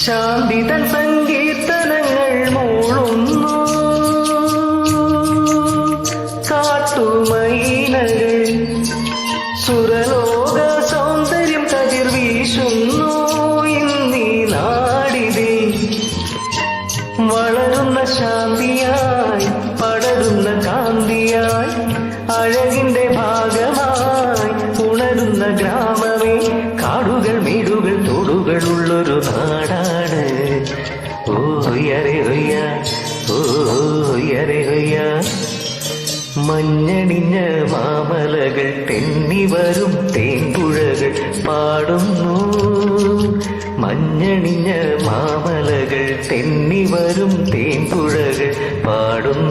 ശാന്തിതൻ സങ്കീർത്തനങ്ങൾ മൂളുന്നു, കാട്ടുമൈനകൾ സുരലോക സൗന്ദര്യം കതിർ വീശുന്നു. ഇന്നീ നാടിതിൽ വളരുന്ന ശാന്തിയായി, പടരുന്ന കാന്തിയായി, അഴകിന്റെ ഭാഗമായി ഉണരുന്ന ഗ്രാമമേ. കാടുകൾ മേടുകൾ തോടുകൾ ഉള്ളൊരു നാടാണ്. ഓയരെ ഹൊയ്യ, ഓയരെ ഹൊയ്യ. മഞ്ഞണിഞ്ഞ മാമലകൾ തെന്നിവരും തേൻപുഴകൾ പാടുന്നു. മഞ്ഞണിഞ്ഞ മാമലകൾ തെന്നിവരും തേൻപുഴകൾ പാടുന്നു.